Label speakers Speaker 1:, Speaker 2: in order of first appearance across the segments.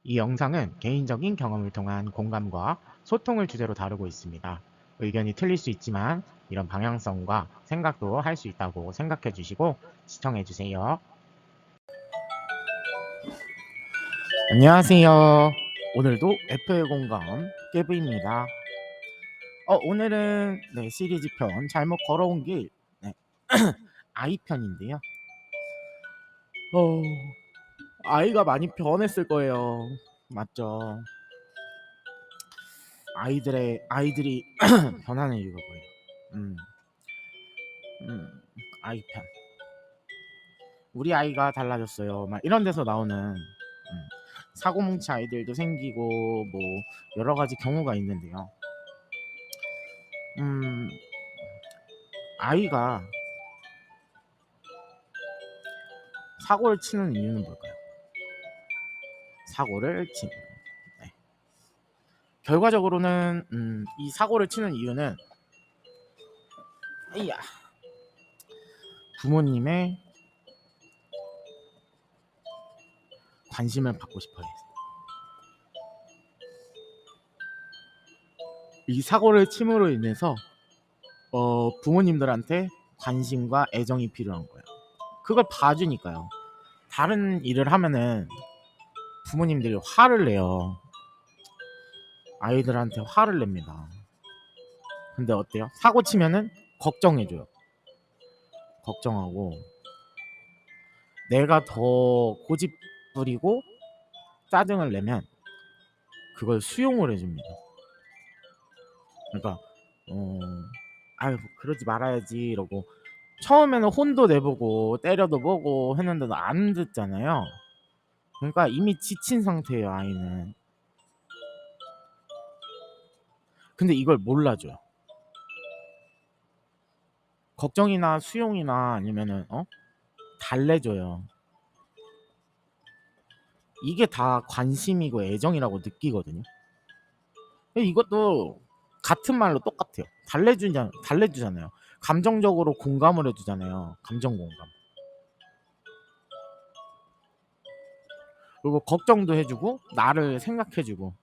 Speaker 1: 이 영상은 개인적인 경험을 통한 공감과 소통을 주제로 다루고 있습니다. 의견이 틀릴 수 있지만 이런 방향성과 생각도 할 수 있다고 생각해 주시고 시청해 주세요. 안녕하세요. 오늘도 F의 공감 깨부입니다. 오늘은 시리즈 편 잘못 걸어온 길 아이 편인데요. 아이가 많이 변했을 거예요. 맞죠? 아이들이 변하는 이유가 뭐예요? 음, 아이 편. 우리 아이가 달라졌어요. 막 이런 데서 나오는 사고뭉치 아이들도 생기고 뭐 여러 가지 경우가 있는데요. 음, 아이가 사고를 치는 이유는 뭘까요? 사고를 치는. 네. 결과적으로는 이 사고를 치는 이유는 이야, 부모님의 관심을 받고 싶어 해요. 이 사고를 침으로 인해서 부모님들한테 관심과 애정이 필요한 거예요. 그걸 봐주니까요. 다른 일을 하면은 부모님들이 화를 내요. 아이들한테 화를 냅니다. 근데 어때요? 사고 치면은 걱정해줘요. 걱정하고 내가 더 고집 부리고 짜증을 내면 그걸 수용을 해줍니다. 그러니까 아유 그러지 말아야지 이러고 처음에는 혼도 내보고 때려도 보고 했는데도 안 듣잖아요. 그러니까 이미 지친 상태예요, 아이는. 근데 이걸 몰라줘요. 걱정이나 수용이나 아니면은 달래줘요. 이게 다 관심이고 애정이라고 느끼거든요. 이것도 같은 말로 똑같아요. 달래주잖아요. 감정적으로 공감을 해주잖아요. 감정 공감. 그리고 걱정도 해주고 나를 생각해주고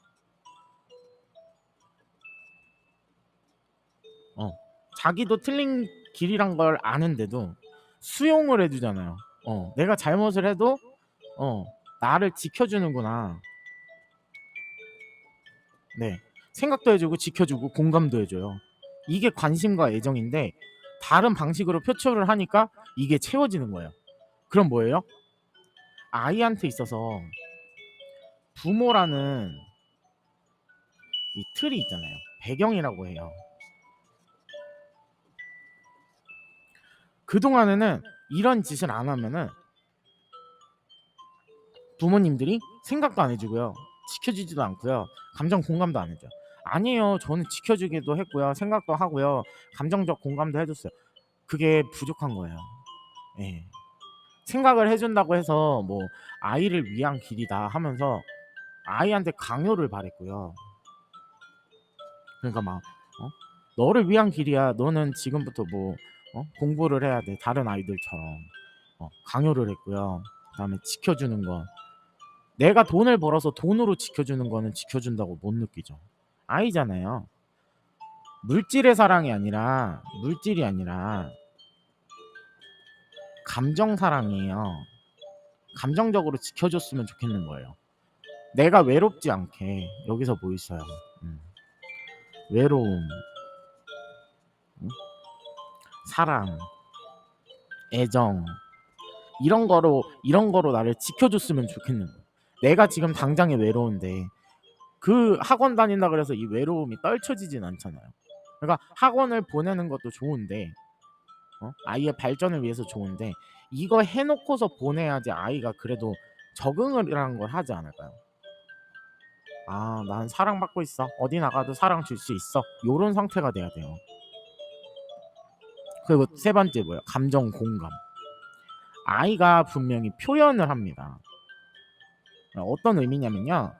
Speaker 1: 자기도 틀린 길이란 걸 아는데도 수용을 해주잖아요. 내가 잘못을 해도 나를 지켜주는구나. 네, 생각도 해주고 지켜주고 공감도 해줘요. 이게 관심과 애정인데 다른 방식으로 표출을 하니까 이게 채워지는 거예요. 그럼 뭐예요? 아이한테 있어서 부모라는 이 틀이 있잖아요. 배경이라고 해요. 그동안에는 이런 짓을 안 하면은 부모님들이 생각도 안 해주고요. 지켜주지도 않고요. 감정 공감도 안 해줘요. 아니에요. 저는 지켜주기도 했고요. 생각도 하고요. 감정적 공감도 해줬어요. 그게 부족한 거예요. 예. 생각을 해준다고 해서 뭐 아이를 위한 길이다 하면서 아이한테 강요를 바랬고요. 그러니까 막 너를 위한 길이야. 너는 지금부터 뭐 공부를 해야 돼. 다른 아이들처럼 강요를 했고요. 그다음에 지켜주는 거. 내가 돈을 벌어서 돈으로 지켜주는 거는 지켜준다고 못 느끼죠. 아이잖아요. 물질의 사랑이 아니라 물질이 아니라 감정 사랑이에요. 감정적으로 지켜줬으면 좋겠는 거예요. 내가 외롭지 않게. 여기서 뭐 있어요? 외로움, 사랑, 애정 이런 거로 나를 지켜줬으면 좋겠는 거예요. 내가 지금 당장에 외로운데 그 학원 다닌다 그래서 이 외로움이 떨쳐지진 않잖아요. 그러니까 학원을 보내는 것도 좋은데 아이의 발전을 위해서 좋은데 이거 해놓고서 보내야지 아이가 그래도 적응을 한 걸 하지 않을까요? 아, 난 사랑받고 있어. 어디 나가도 사랑 줄 수 있어. 요런 상태가 돼야 돼요. 그리고 세 번째 뭐예요? 감정 공감. 아이가 분명히 표현을 합니다. 어떤 의미냐면요.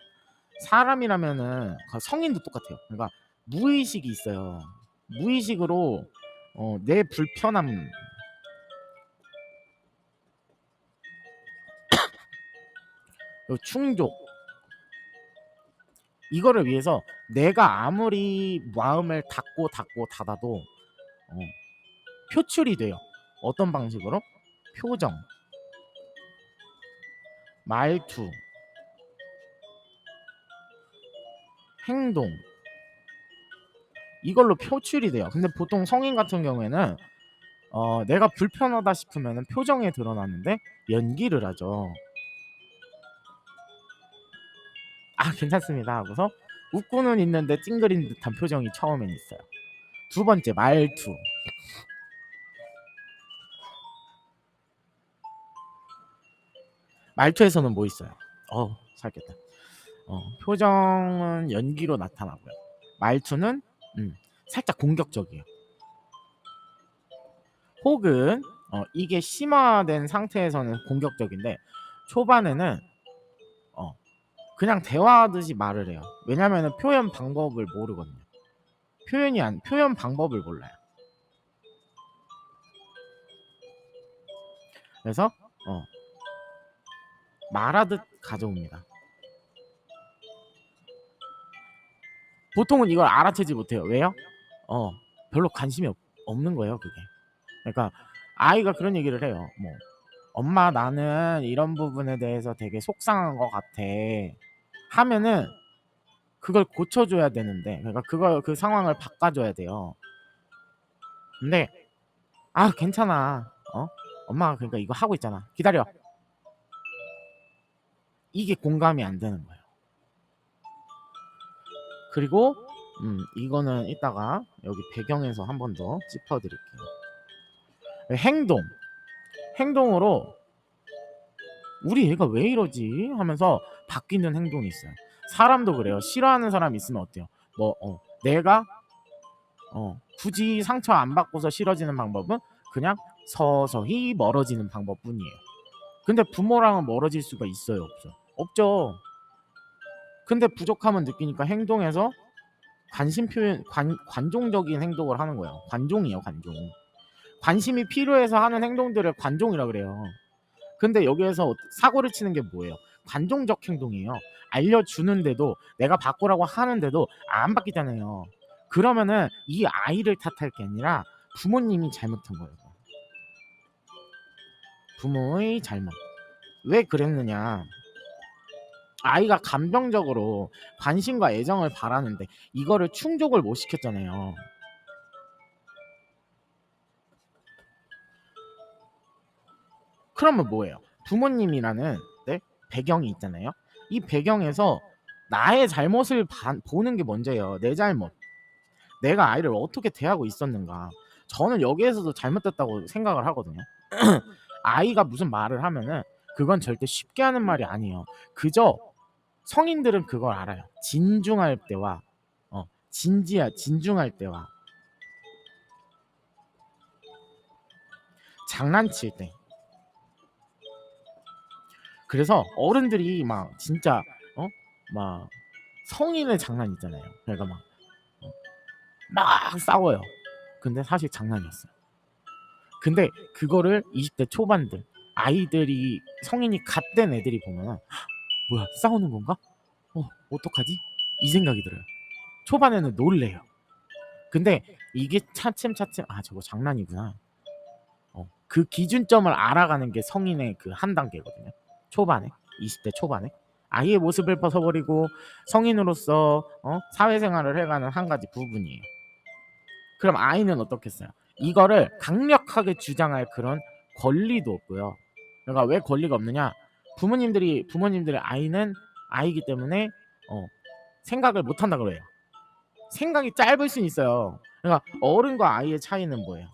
Speaker 1: 사람이라면은 성인도 똑같아요. 그러니까 무의식이 있어요. 무의식으로 내 불편함, 충족, 이거를 위해서 내가 아무리 마음을 닫고 닫아도 표출이 돼요. 어떤 방식으로? 표정, 말투, 행동, 이걸로 표출이 돼요. 근데 보통 성인 같은 경우에는 내가 불편하다 싶으면 표정에 드러나는데 연기를 하죠. 아, 괜찮습니다 하고서 웃고는 있는데 찡그린 듯한 표정이 처음엔 있어요. 두 번째, 말투. 말투에서는 뭐 있어요? 살겠다. 표정은 연기로 나타나고요. 말투는 살짝 공격적이에요. 혹은 이게 심화된 상태에서는 공격적인데 초반에는 그냥 대화하듯이 말을 해요. 왜냐면은 표현 방법을 모르거든요. 표현 방법을 몰라요. 그래서 말하듯 가져옵니다. 보통은 이걸 알아채지 못해요. 왜요? 별로 관심이 없는 거예요, 그게. 그러니까 아이가 그런 얘기를 해요. 뭐 엄마 나는 이런 부분에 대해서 되게 속상한 것 같아 하면은 그걸 고쳐줘야 되는데, 그러니까 그 상황을 바꿔줘야 돼요. 근데 괜찮아. 엄마가 그러니까 이거 하고 있잖아. 기다려. 이게 공감이 안 되는 거예요. 그리고 이거는 이따가 여기 배경에서 한 번 더 짚어드릴게요. 행동으로 우리 애가 왜 이러지 하면서 바뀌는 행동이 있어요. 사람도 그래요. 싫어하는 사람 있으면 어때요? 내가 굳이 상처 안 받고서 싫어지는 방법은 그냥 서서히 멀어지는 방법뿐이에요. 근데 부모랑은 멀어질 수가 있어요, 없어요? 없죠. 근데 부족함은 느끼니까 행동에서 관심 표현, 관종적인 행동을 하는 거예요. 관종이에요, 관종. 관심이 필요해서 하는 행동들을 관종이라 그래요. 근데 여기에서 사고를 치는 게 뭐예요? 관종적 행동이에요. 알려주는데도, 내가 바꾸라고 하는데도 안 바뀌잖아요. 그러면은 이 아이를 탓할 게 아니라 부모님이 잘못한 거예요. 부모의 잘못. 왜 그랬느냐? 아이가 감정적으로 관심과 애정을 바라는데 이거를 충족을 못 시켰잖아요. 그러면 뭐예요? 부모님이라는 배경이 있잖아요. 이 배경에서 나의 잘못을 보는 게 먼저예요. 내 잘못. 내가 아이를 어떻게 대하고 있었는가. 저는 여기에서도 잘못됐다고 생각을 하거든요. 아이가 무슨 말을 하면은 그건 절대 쉽게 하는 말이 아니에요. 그저 성인들은 그걸 알아요. 진중할 때와 진중할 때와 장난칠 때. 그래서 어른들이 막 진짜 막 성인의 장난 있잖아요. 그러니까 막 싸워요. 근데 사실 장난이었어요. 근데 그거를 20대 초반들 아이들이 성인이 갓된 애들이 보면 뭐야 싸우는 건가? 어떡하지? 이 생각이 들어요. 초반에는 놀래요. 근데 이게 차츰 저거 장난이구나. 그 기준점을 알아가는 게 성인의 그 한 단계거든요. 초반에 20대 초반에 아이의 모습을 벗어버리고 성인으로서 사회생활을 해가는 한 가지 부분이에요. 그럼 아이는 어떻겠어요? 이거를 강력하게 주장할 그런 권리도 없고요. 그러니까 왜 권리가 없느냐? 부모님들의 아이는 아이기 때문에 생각을 못한다 그래요. 생각이 짧을 수 있어요. 그러니까 어른과 아이의 차이는 뭐예요?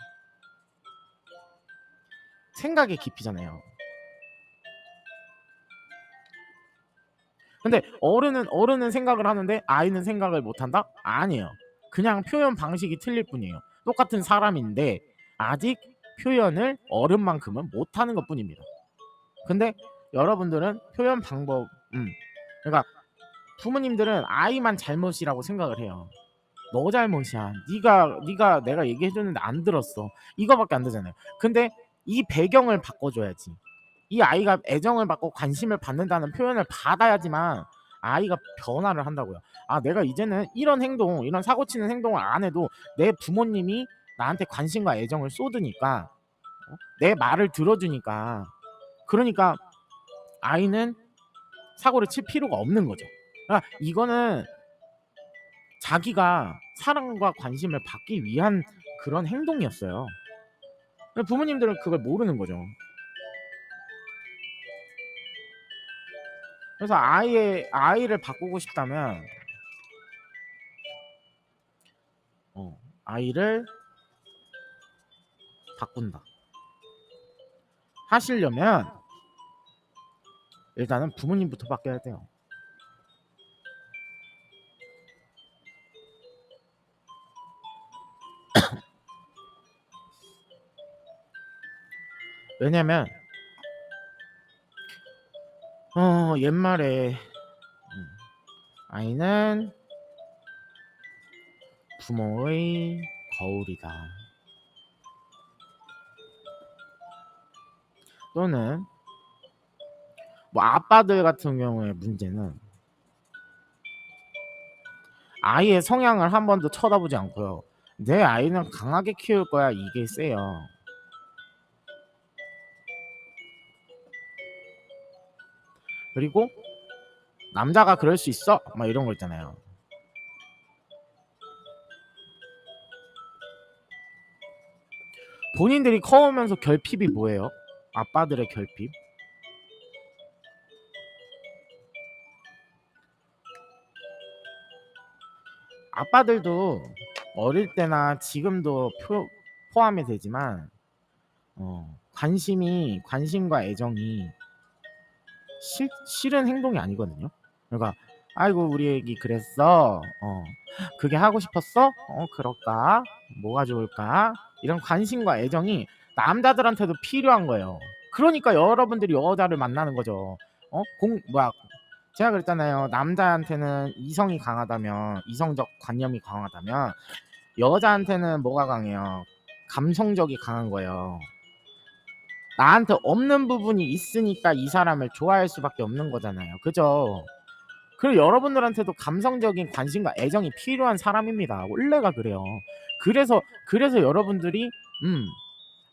Speaker 1: 생각의 깊이잖아요. 근데 어른은 생각을 하는데 아이는 생각을 못한다? 아니에요. 그냥 표현 방식이 틀릴 뿐이에요. 똑같은 사람인데 아직 표현을 어른만큼은 못하는 것뿐입니다. 근데 여러분들은 표현 방법, 그러니까 부모님들은 아이만 잘못이라고 생각을 해요. 너 잘못이야. 네가 내가 얘기해줬는데 안 들었어. 이거밖에 안 되잖아요. 근데 이 배경을 바꿔줘야지. 이 아이가 애정을 받고 관심을 받는다는 표현을 받아야지만 아이가 변화를 한다고요. 아 내가 이제는 이런 행동, 이런 사고 치는 행동을 안 해도 내 부모님이 나한테 관심과 애정을 쏟으니까 내 말을 들어주니까 그러니까 아이는 사고를 칠 필요가 없는 거죠. 그러니까 이거는 자기가 사랑과 관심을 받기 위한 그런 행동이었어요. 부모님들은 그걸 모르는 거죠. 그래서 아이를 바꾸고 싶다면 아이를 바꾼다 하시려면 일단은 부모님부터 바뀌어야 돼요. 왜냐면 옛말에 아이는 부모의 거울이다. 또는 뭐 아빠들 같은 경우의 문제는 아이의 성향을 한 번도 쳐다보지 않고요. 내 아이는 강하게 키울 거야 이게 세요. 그리고 남자가 그럴 수 있어 막 이런 거 있잖아요. 본인들이 커오면서 결핍이 뭐예요? 아빠들의 결핍. 아빠들도 어릴 때나 지금도 포함이 되지만 관심과 애정이 싫은 행동이 아니거든요. 그러니까 아이고 우리 애기 그랬어. 그게 하고 싶었어? 그럴까? 뭐가 좋을까? 이런 관심과 애정이 남자들한테도 필요한 거예요. 그러니까 여러분들이 여자를 만나는 거죠. 제가 그랬잖아요. 남자한테는 이성이 강하다면, 이성적 관념이 강하다면 여자한테는 뭐가 강해요? 감성적이 강한 거예요. 나한테 없는 부분이 있으니까 이 사람을 좋아할 수밖에 없는 거잖아요. 그죠? 그리고 여러분들한테도 감성적인 관심과 애정이 필요한 사람입니다. 원래가 그래요. 그래서 여러분들이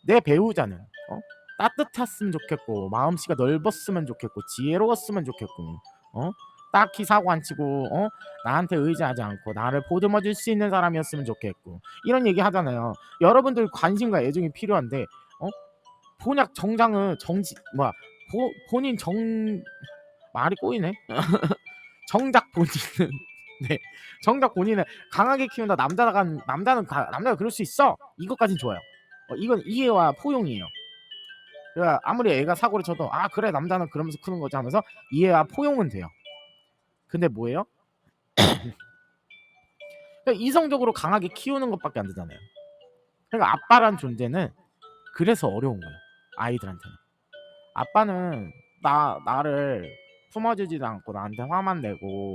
Speaker 1: 내 배우자는 따뜻했으면 좋겠고 마음씨가 넓었으면 좋겠고 지혜로웠으면 좋겠고 딱히 사고 안 치고 나한테 의지하지 않고 나를 보듬어 줄 수 있는 사람이었으면 좋겠고 이런 얘기 하잖아요. 여러분들 관심과 애정이 필요한데 본약 정장은 본인 말이 꼬이네. 정작 본인은 네. 정작 본인은 강하게 키운다. 남자가 그럴 수 있어. 이것까진 좋아요. 이건 이해와 포용이에요. 그러니까 아무리 애가 사고를 쳐도 아 그래 남자는 그러면서 크는 거지 하면서 이해와 포용은 돼요. 근데 뭐예요? 그러니까 이성적으로 강하게 키우는 것밖에 안 되잖아요. 그러니까 아빠란 존재는 그래서 어려운 거예요. 아이들한테는. 아빠는 나를 품어주지도 않고 나한테 화만 내고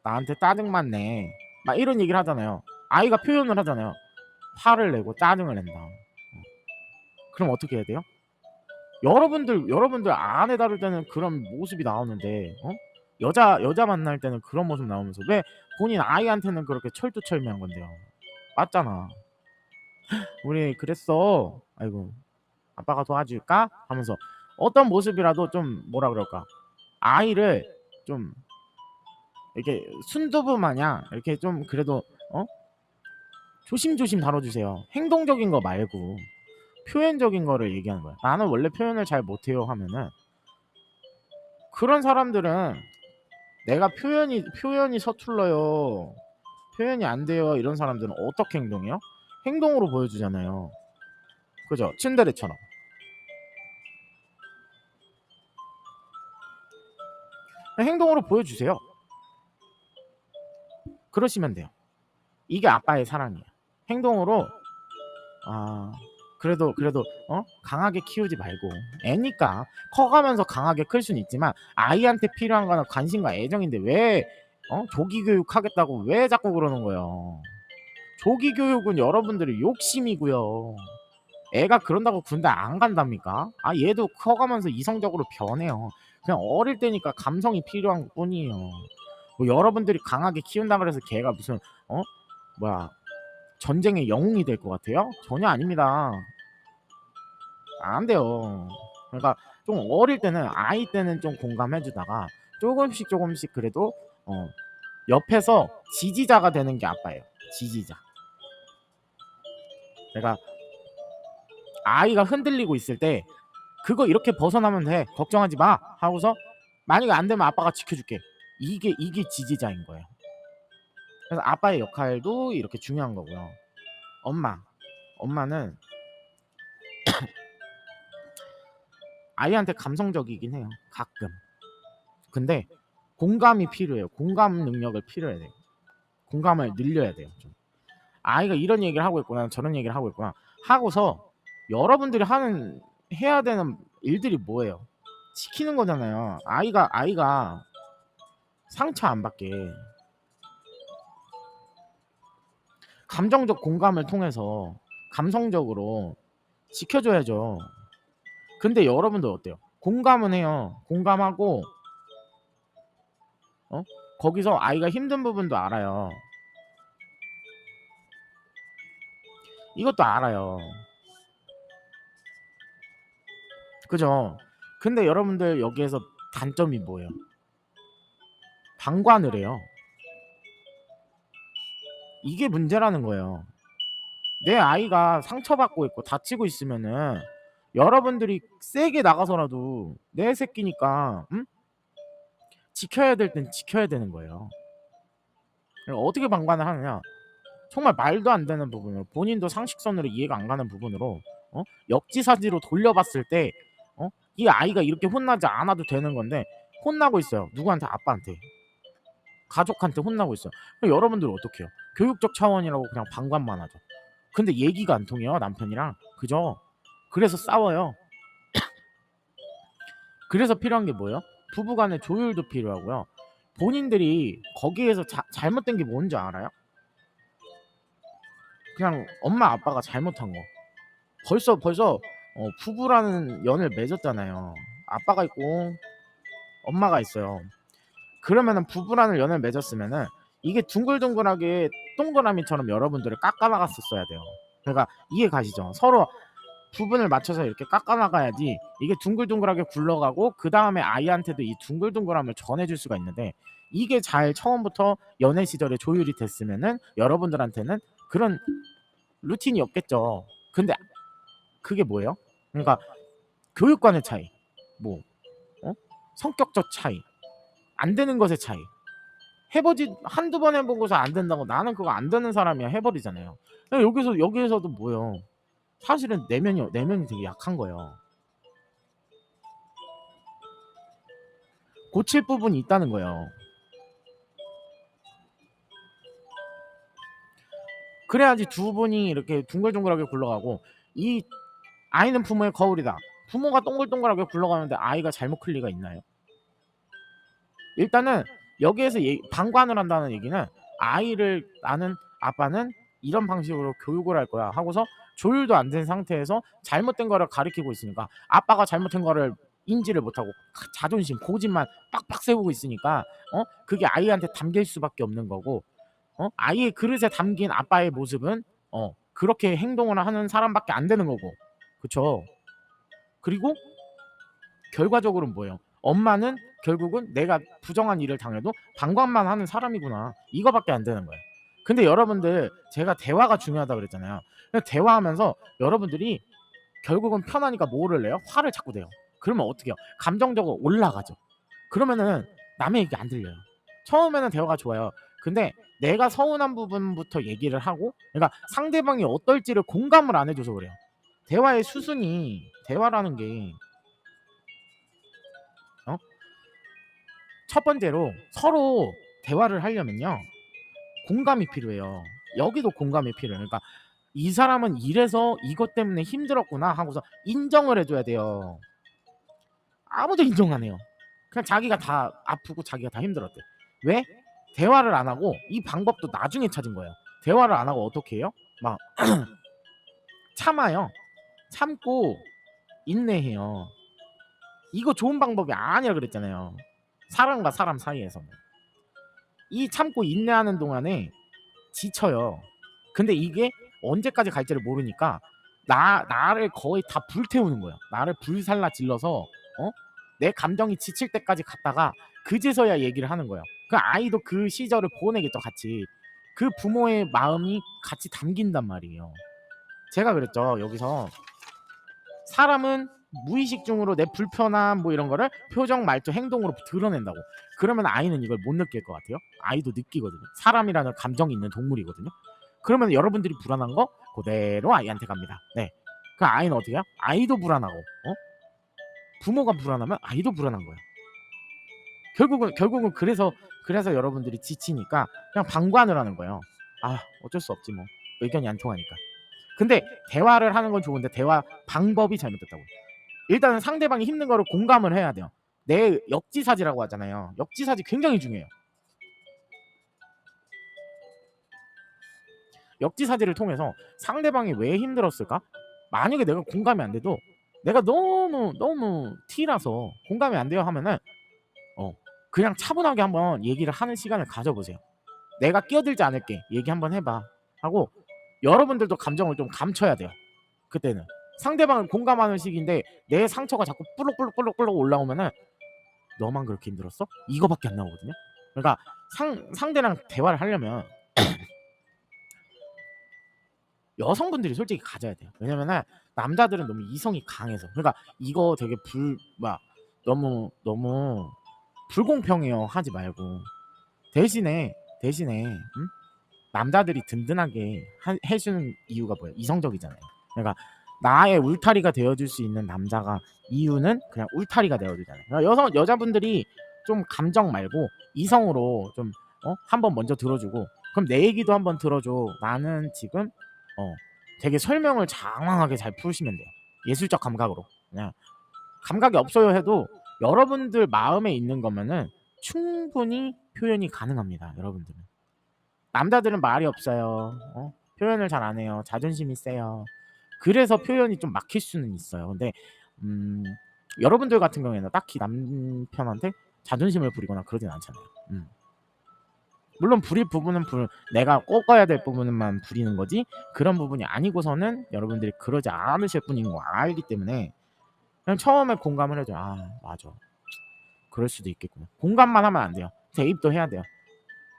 Speaker 1: 나한테 짜증만 내. 막 이런 얘기를 하잖아요. 아이가 표현을 하잖아요. 화를 내고 짜증을 낸다. 그럼 어떻게 해야 돼요? 여러분들 아내 다룰 때는 그런 모습이 나오는데 여자 만날 때는 그런 모습 나오면서 왜 본인 아이한테는 그렇게 철두철미한 건데요? 맞잖아. 우리 그랬어. 아이고 아빠가 도와줄까? 하면서 어떤 모습이라도 좀 뭐라 그럴까? 아이를 좀 이렇게 순두부 마냥 이렇게 좀 그래도 조심조심 다뤄주세요. 행동적인 거 말고 표현적인 거를 얘기하는 거야. 나는 원래 표현을 잘 못해요 하면은 그런 사람들은 내가 표현이 서툴러요. 표현이 안 돼요. 이런 사람들은 어떻게 행동해요? 행동으로 보여주잖아요. 그죠? 츤데레처럼. 행동으로 보여주세요. 그러시면 돼요. 이게 아빠의 사랑이에요. 행동으로 그래도 강하게 키우지 말고 애니까 커가면서 강하게 클 수는 있지만 아이한테 필요한 거는 관심과 애정인데 왜 조기 교육하겠다고 왜 자꾸 그러는 거예요. 조기 교육은 여러분들의 욕심이고요. 애가 그런다고 군대 안 간답니까? 얘도 커가면서 이성적으로 변해요. 그냥 어릴 때니까 감성이 필요한 것뿐이에요. 뭐 여러분들이 강하게 키운다 그래서 걔가 무슨 어 뭐야 전쟁의 영웅이 될 것 같아요? 전혀 아닙니다. 안 돼요. 그러니까 좀 어릴 때는 아이 때는 좀 공감해 주다가 조금씩 그래도 옆에서 지지자가 되는 게 아빠예요. 지지자. 그러니까 아이가 흔들리고 있을 때 그거 이렇게 벗어나면 돼. 걱정하지 마. 하고서 만약에 안 되면 아빠가 지켜줄게. 이게 지지자인 거예요. 그래서 아빠의 역할도 이렇게 중요한 거고요. 엄마는 아이한테 감성적이긴 해요. 가끔. 근데 공감이 필요해요. 공감 능력을 필요해야 돼요. 공감을 늘려야 돼요. 좀. 아이가 이런 얘기를 하고 있구나, 저런 얘기를 하고 있구나 하고서 여러분들이 해야 되는 일들이 뭐예요? 지키는 거잖아요. 아이가 상처 안 받게 감정적 공감을 통해서 감성적으로 지켜줘야죠. 근데 여러분들 어때요? 공감은 해요. 공감하고 거기서 아이가 힘든 부분도 알아요. 이것도 알아요. 그죠? 근데 여러분들 여기에서 단점이 뭐예요? 방관을 해요. 이게 문제라는 거예요. 내 아이가 상처받고 있고 다치고 있으면은 여러분들이 세게 나가서라도 내 새끼니까 지켜야 될 땐 지켜야 되는 거예요. 어떻게 방관을 하느냐? 정말 말도 안 되는 부분으로 본인도 상식선으로 이해가 안 가는 부분으로 역지사지로 돌려봤을 때 이 아이가 이렇게 혼나지 않아도 되는 건데 혼나고 있어요. 누구한테? 아빠한테. 가족한테 혼나고 있어요. 그럼 여러분들은 어떻게 해요? 교육적 차원이라고 그냥 방관만 하죠. 근데 얘기가 안 통해요, 남편이랑. 그죠? 그래서 싸워요. 그래서 필요한 게 뭐예요? 부부 간의 조율도 필요하고요. 본인들이 거기에서 잘못된 게 뭔지 알아요? 그냥 엄마 아빠가 잘못한 거. 벌써 부부라는 연을 맺었잖아요. 아빠가 있고 엄마가 있어요. 그러면은 부부라는 연을 맺었으면은 이게 둥글둥글하게 동그라미처럼 여러분들을 깎아 나갔었어야 돼요. 그러니까 이해 가시죠? 서로 부분을 맞춰서 이렇게 깎아 나가야지 이게 둥글둥글하게 굴러가고 그 다음에 아이한테도 이 둥글둥글함을 전해줄 수가 있는데 이게 잘 처음부터 연애 시절에 조율이 됐으면은 여러분들한테는 그런 루틴이 없겠죠. 근데 그게 뭐예요? 그러니까 교육관의 차이, 뭐 성격적 차이, 안 되는 것의 차이. 해보지 한두 번 해보고서 안 된다고 나는 그거 안 되는 사람이야 해버리잖아요. 여기에서도 뭐예요? 사실은 내면이 되게 약한 거예요. 고칠 부분이 있다는 거예요. 그래야지 두 분이 이렇게 둥글둥글하게 굴러가고 이 아이는 부모의 거울이다. 부모가 동글동글하게 굴러가는데 아이가 잘못 클 리가 있나요? 일단은 여기에서 방관을 한다는 얘기는 나는 아빠는 이런 방식으로 교육을 할 거야 하고서 조율도 안 된 상태에서 잘못된 거를 가리키고 있으니까 아빠가 잘못된 거를 인지를 못하고 자존심 고집만 빡빡 세우고 있으니까 그게 아이한테 담길 수밖에 없는 거고 아이의 그릇에 담긴 아빠의 모습은 그렇게 행동을 하는 사람밖에 안 되는 거고 그쵸? 그리고 결과적으로는 뭐예요? 엄마는 결국은 내가 부정한 일을 당해도 방관만 하는 사람이구나 이거밖에 안 되는 거예요. 근데 여러분들 제가 대화가 중요하다 그랬잖아요. 대화하면서 여러분들이 결국은 편하니까 뭐를 내요? 화를 자꾸 내요. 그러면 어떻게 해요? 감정적으로 올라가죠. 그러면은 남의 얘기 안 들려요. 처음에는 대화가 좋아요. 근데 내가 서운한 부분부터 얘기를 하고 그러니까 상대방이 어떨지를 공감을 안 해줘서 그래요. 대화의 수순이 대화라는 게 첫 번째로 서로 대화를 하려면요. 공감이 필요해요. 여기도 공감이 필요해요. 그러니까 이 사람은 이래서 이것 때문에 힘들었구나 하고서 인정을 해줘야 돼요. 아무도 인정 안 해요. 그냥 자기가 다 아프고 자기가 다 힘들었대. 왜? 대화를 안 하고 이 방법도 나중에 찾은 거예요. 대화를 안 하고 어떻게 해요? 막 참아요. 참고 인내해요. 이거 좋은 방법이 아니라 그랬잖아요. 사람과 사람 사이에서는. 이 참고 인내하는 동안에 지쳐요. 근데 이게 언제까지 갈지를 모르니까 나를 거의 다 불태우는 거예요. 나를 불살라 질러서 내 감정이 지칠 때까지 갔다가 그제서야 얘기를 하는 거예요. 그 아이도 그 시절을 보내겠죠, 같이. 그 부모의 마음이 같이 담긴단 말이에요. 제가 그랬죠. 여기서 사람은 무의식 중으로 내 불편함 뭐 이런 거를 표정, 말투, 행동으로 드러낸다고. 그러면 아이는 이걸 못 느낄 것 같아요. 아이도 느끼거든요. 사람이라는 감정이 있는 동물이거든요. 그러면 여러분들이 불안한 거 그대로 아이한테 갑니다. 네. 그 아이는 어떻게 해요? 아이도 불안하고 부모가 불안하면 아이도 불안한 거예요. 결국은 그래서 여러분들이 지치니까 그냥 방관을 하는 거예요. 아, 어쩔 수 없지 뭐. 의견이 안 통하니까. 근데 대화를 하는 건 좋은데 대화 방법이 잘못됐다고요. 일단은 상대방이 힘든 거를 공감을 해야 돼요. 내 역지사지라고 하잖아요. 역지사지 굉장히 중요해요. 역지사지를 통해서 상대방이 왜 힘들었을까? 만약에 내가 공감이 안 돼도 내가 너무 T라서 공감이 안 돼요 하면은 그냥 차분하게 한번 얘기를 하는 시간을 가져보세요. 내가 끼어들지 않을게. 얘기 한번 해봐. 하고 여러분들도 감정을 좀 감춰야 돼요. 그때는. 상대방을 공감하는 시기인데 내 상처가 자꾸 볼록볼록 올라오면은 너만 그렇게 힘들었어? 이거밖에 안 나오거든요. 그러니까 상대랑 대화를 하려면 여성분들이 솔직히 가져야 돼요. 왜냐면은 남자들은 너무 이성이 강해서. 그러니까 이거 되게 너무 불공평해요. 하지 말고 대신에 남자들이 든든하게 해주는 이유가 뭐예요? 이성적이잖아요. 그러니까 나의 울타리가 되어줄 수 있는 남자가 이유는 그냥 울타리가 되어주잖아요. 그러니까 여자분들이 좀 감정 말고 이성으로 좀 한번 먼저 들어주고 그럼 내 얘기도 한번 들어줘. 나는 지금 되게 설명을 장황하게 잘 풀시면 돼요. 예술적 감각으로. 그냥 감각이 없어요 해도 여러분들 마음에 있는 거면은 충분히 표현이 가능합니다. 여러분들은. 남자들은 말이 없어요. 표현을 잘 안 해요. 자존심이 세요. 그래서 표현이 좀 막힐 수는 있어요. 근데 여러분들 같은 경우에는 딱히 남편한테 자존심을 부리거나 그러진 않잖아요. 물론 부릴 부분은 내가 꺾어야 될 부분만 부리는 거지 그런 부분이 아니고서는 여러분들이 그러지 않으실 분인 거 알기 때문에 그냥 처음에 공감을 해줘요. 아, 맞아. 그럴 수도 있겠구나. 공감만 하면 안 돼요. 대입도 해야 돼요.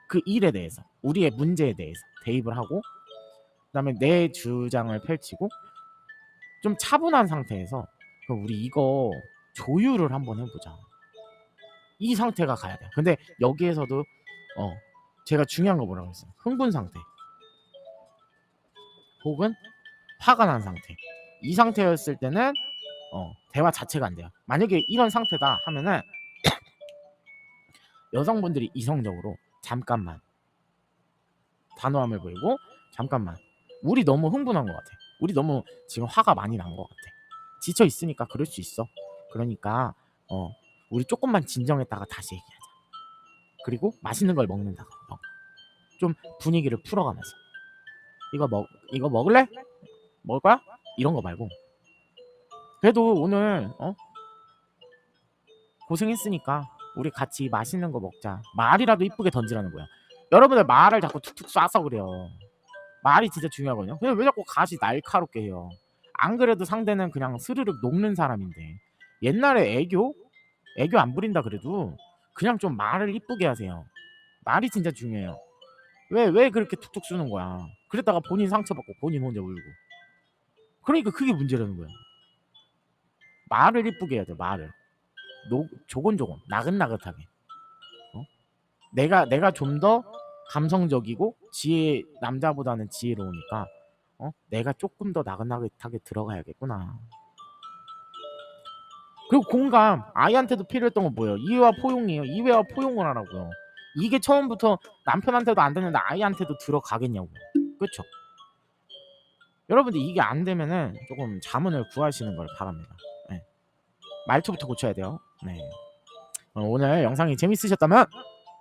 Speaker 1: 그 일에 대해서, 우리의 문제에 대해서 대입을 하고 그다음에 내 주장을 펼치고 좀 차분한 상태에서 그럼 우리 이거 조율을 한번 해보자. 이 상태가 가야 돼요. 근데 여기에서도 제가 중요한 거 뭐라고 했어요? 흥분 상태 혹은 화가 난 상태. 이 상태였을 때는 대화 자체가 안 돼요. 만약에 이런 상태다 하면은 여성분들이 이성적으로 잠깐만 단호함을 보이고 잠깐만 우리 너무 흥분한 것 같아. 우리 너무 지금 화가 많이 난 것 같아. 지쳐 있으니까 그럴 수 있어. 그러니까 우리 조금만 진정했다가 다시 얘기하자. 그리고 맛있는 걸 먹는다고 좀 분위기를 풀어가면서 이거 먹을래? 먹을 거야? 이런 거 말고 그래도 오늘 고생했으니까 우리 같이 맛있는 거 먹자. 말이라도 이쁘게 던지라는 거야. 여러분들 말을 자꾸 툭툭 쏴서 그래요. 말이 진짜 중요하거든요. 근데 왜 자꾸 가시 날카롭게 해요? 안 그래도 상대는 그냥 스르륵 녹는 사람인데 옛날에 애교 안 부린다 그래도 그냥 좀 말을 이쁘게 하세요. 말이 진짜 중요해요. 왜 그렇게 툭툭 쏘는 거야? 그랬다가 본인 상처받고 본인 혼자 울고. 그러니까 그게 문제라는 거야. 말을 이쁘게 해야 돼. 말을 조곤조곤 나긋나긋하게. 내가 좀 더 감성적이고 남자보다는 지혜로우니까 내가 조금 더 나긋나긋하게 들어가야겠구나. 그리고 공감. 아이한테도 필요했던 건 뭐예요? 이해와 포용이에요. 이해와 포용을 하라고요. 이게 처음부터 남편한테도 안 되는데 아이한테도 들어가겠냐고요. 그렇죠? 여러분들 이게 안 되면은 조금 자문을 구하시는 걸 바랍니다. 네. 말투부터 고쳐야 돼요. 네. 오늘 영상이 재밌으셨다면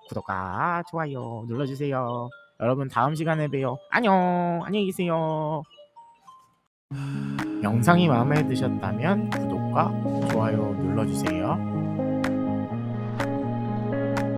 Speaker 1: 구독과 좋아요 눌러주세요. 여러분 다음 시간에 봬요. 안녕. 안녕히 계세요. 영상이 마음에 드셨다면 구독과 좋아요 눌러주세요. 눌러주세요.